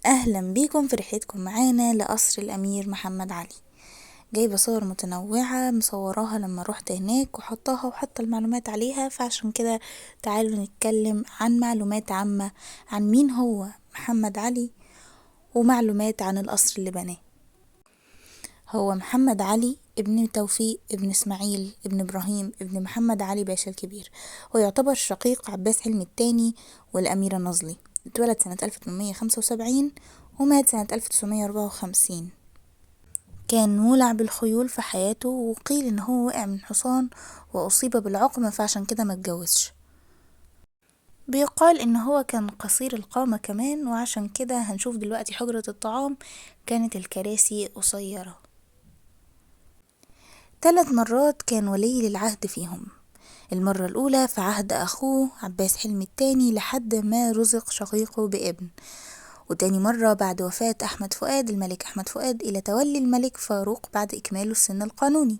أهلا بيكم في رحلتكم معانا لقصر الأمير محمد علي. جايبة صور متنوعة مصوراها لما روحت هناك وحطاها وحط المعلومات عليها، فعشان كده تعالوا نتكلم عن معلومات عامة عن مين هو محمد علي ومعلومات عن القصر اللي بناه. هو محمد علي ابن توفيق ابن اسماعيل ابن ابراهيم ابن محمد علي باشا الكبير، ويعتبر شقيق عباس حلمي الثاني والأميرة نظلي. اتولد سنة 1875 ومات سنة 1954. كان مولع بالخيول في حياته، وقيل ان هو وقع من حصان واصيب بالعقم فعشان كده ما اتجوزش. بيقال ان هو كان قصير القامة كمان، وعشان كده هنشوف دلوقتي حجرة الطعام كانت الكراسي قصيرة. 3 مرات كان ولي للعهد فيهم. المرة الأولى في عهد أخوه عباس حلمي التاني لحد ما رزق شقيقه بابن، وتاني مرة بعد وفاة أحمد فؤاد الملك أحمد فؤاد إلى تولي الملك فاروق بعد إكماله السن القانوني،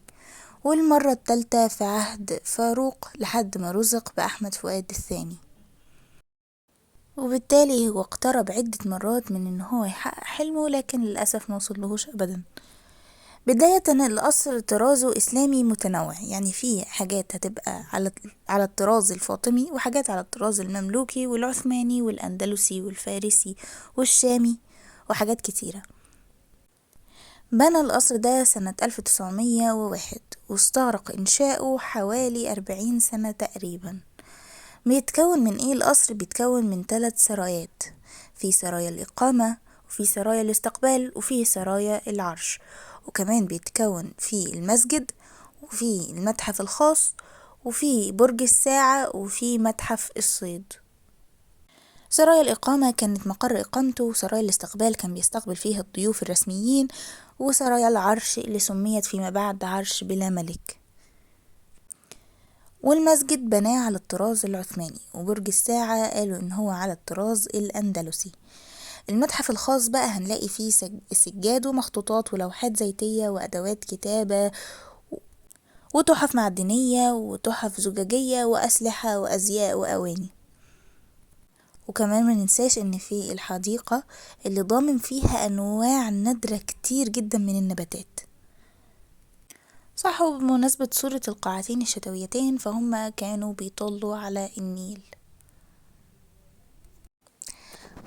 والمرة التالتة في عهد فاروق لحد ما رزق بأحمد فؤاد الثاني. وبالتالي هو اقترب عدة مرات من ان هو يحقق حلمه، لكن للأسف ما وصلهوش أبدا. بداية القصر طرازه إسلامي متنوع، يعني فيه حاجات هتبقى على الطراز الفاطمي، وحاجات على الطراز المملوكي والعثماني والأندلسي والفارسي والشامي وحاجات كتيرة. بنى القصر ده سنة 1901 واستغرق إنشاؤه حوالي 40 سنة تقريبا. بيتكون من ايه القصر؟ بيتكون من 3 سرايات، في سرايا الإقامة وفي سرايا الاستقبال وفي سرايا العرش، وكمان بيتكون في المسجد وفي المتحف الخاص وفي برج الساعة وفي متحف الصيد. سرايا الإقامة كانت مقر إقامته، وسرايا الاستقبال كان بيستقبل فيها الضيوف الرسميين، وسرايا العرش اللي سميت فيما بعد عرش بلا ملك. والمسجد بناه على الطراز العثماني، وبرج الساعة قالوا ان هو على الطراز الأندلسي. المتحف الخاص بقى هنلاقي فيه سجاد ومخطوطات ولوحات زيتية وأدوات كتابة وتحف معدنية وتحف زجاجية وأسلحة وأزياء وأواني. وكمان ما ننساش ان في الحديقة اللي ضامن فيها أنواع نادرة كتير جدا من النباتات. صح، وبمناسبة صورة القاعتين الشتويتين فهم كانوا بيطلوا على النيل.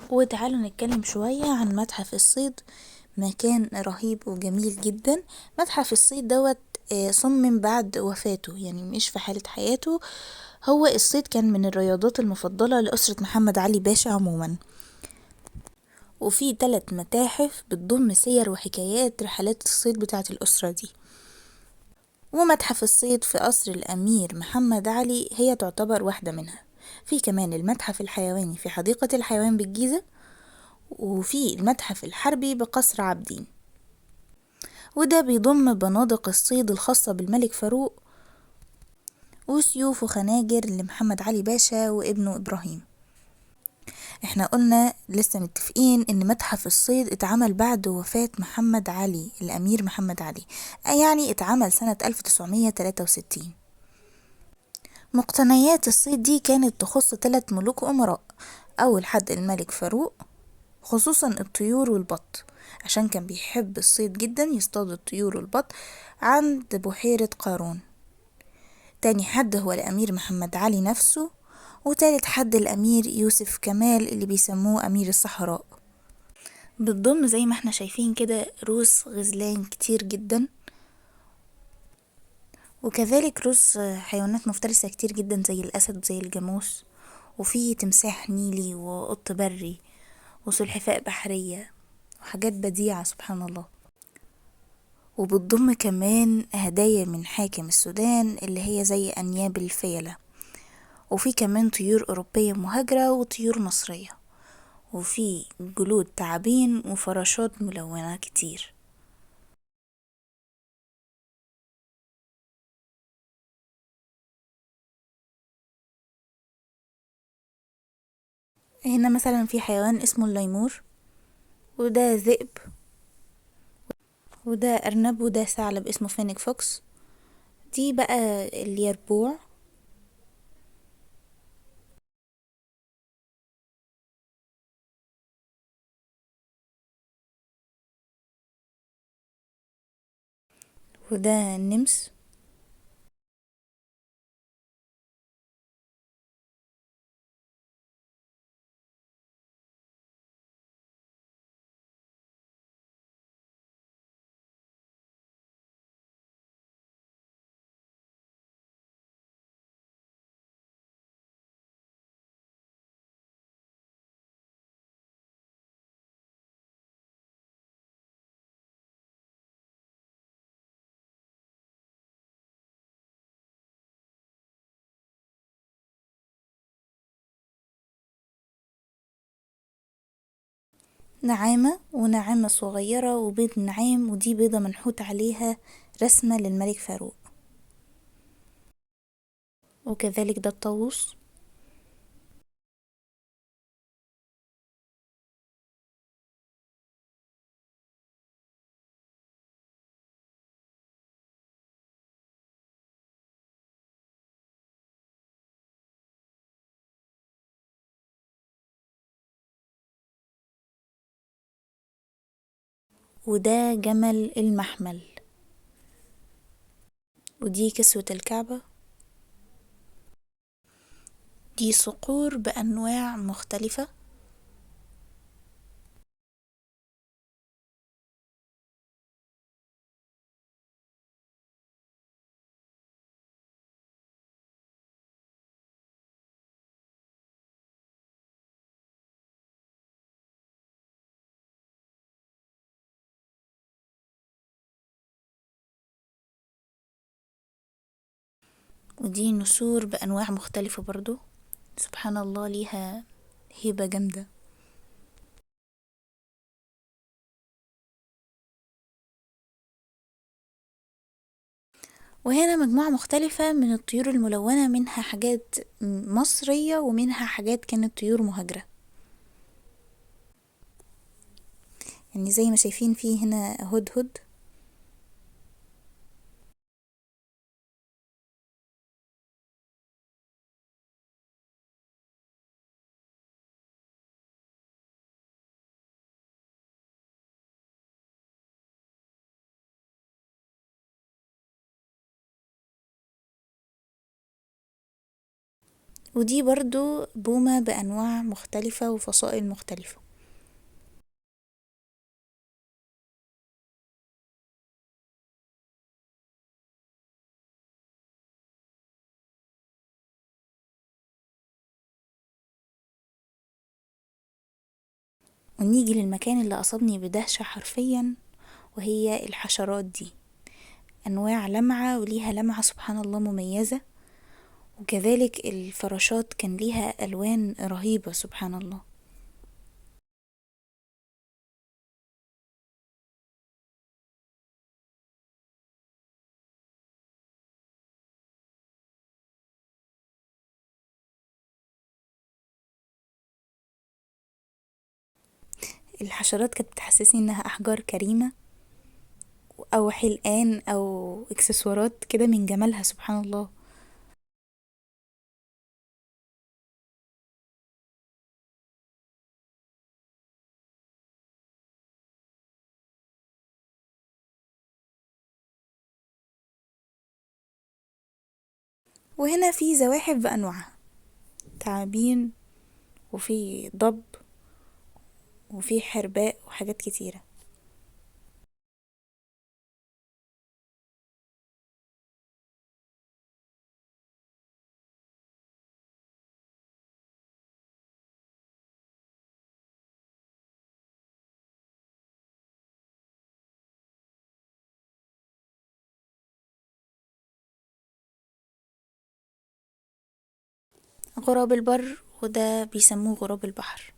وتعالوا نتكلم شوية عن متحف الصيد، مكان رهيب وجميل جدا. متحف الصيد دوت صمم بعد وفاته، يعني مش في حالة حياته. هو الصيد كان من الرياضات المفضلة لأسرة محمد علي باشا عموما، وفي 3 متاحف بتضم سير وحكايات رحلات الصيد بتاعة الأسرة دي. ومتحف الصيد في قصر الأمير محمد علي هي تعتبر واحدة منها. في كمان المتحف الحيواني في حديقة الحيوان بالجيزة، وفي المتحف الحربي بقصر عابدين، وده بيضم بنادق الصيد الخاصة بالملك فاروق وسيوف وخناجر لمحمد علي باشا وابنه إبراهيم. احنا قلنا لسه متفقين ان متحف الصيد اتعمل بعد وفاة محمد علي الأمير محمد علي، يعني اتعمل سنة 1963. مقتنيات الصيد دي كانت تخص 3 ملوك وأمراء. أول حد الملك فاروق، خصوصا الطيور والبط، عشان كان بيحب الصيد جدا، يصطاد الطيور والبط عند بحيرة قارون. تاني حد هو الأمير محمد علي نفسه، وتالت حد الأمير يوسف كمال اللي بيسموه أمير الصحراء. بتضم زي ما احنا شايفين كده روس غزلان كتير جدا، وكذلك روس حيوانات مفترسة كتير جدا زي الأسد وزي الجاموس، وفي تمساح نيلي وقط بري وسلحفاء بحرية وحاجات بديعة سبحان الله. وبتضم كمان هدايا من حاكم السودان اللي هي زي أنياب الفيلة، وفي كمان طيور أوروبية مهاجرة وطيور مصرية، وفي جلود تعابين وفراشات ملونة كتير. هنا مثلا في حيوان اسمه الليمور، وده ذئب، وده أرنب، وده ثعلب اسمه فينيك فوكس. دي بقى اليربوع. وده النمس. نعامة، ونعامة صغيرة وبيض نعام، ودي بيضة منحوت عليها رسمة للملك فاروق. وكذلك ده الطاووس. وده جمل المحمل. ودي كسوة الكعبة. دي صقور بأنواع مختلفة. ودي نسور بأنواع مختلفة برضو، سبحان الله ليها هيبة جامدة. وهنا مجموعة مختلفة من الطيور الملونة، منها حاجات مصرية ومنها حاجات كانت طيور مهاجرة. يعني زي ما شايفين فيه هنا هدهد. ودي برضو بومة بأنواع مختلفة وفصائل مختلفة. ونيجي للمكان اللي أصابني بدهشة حرفيا، وهي الحشرات دي، أنواع لمعة وليها لمعة سبحان الله مميزة. وكذلك الفراشات كان ليها ألوان رهيبة سبحان الله. الحشرات كانت بتحسسني إنها أحجار كريمة، أو حلقان أو إكسسوارات كده من جمالها سبحان الله. وهنا في زواحف بأنواعها، تعابين، وفي ضب، وفي حرباء وحاجات كتيرة. غراب البر، وده بيسموه غراب البحر.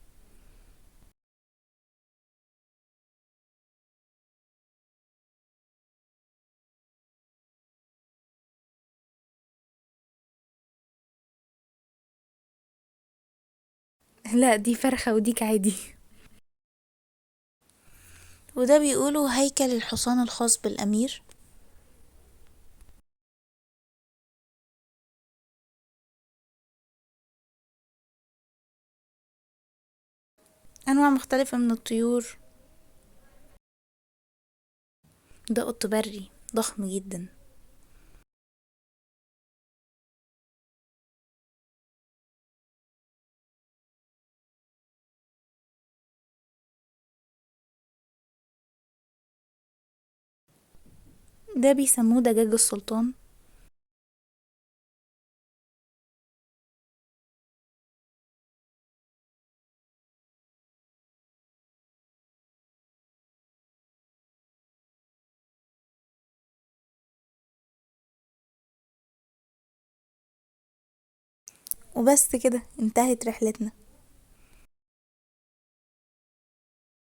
لا دي فرخة وديك عادي. وده بيقولوا هيكل الحصان الخاص بالأمير. أنواع مختلفة من الطيور. ده قط بري. ضخم جدا. ده بيسموه دجاج السلطان. وبس كده انتهت رحلتنا.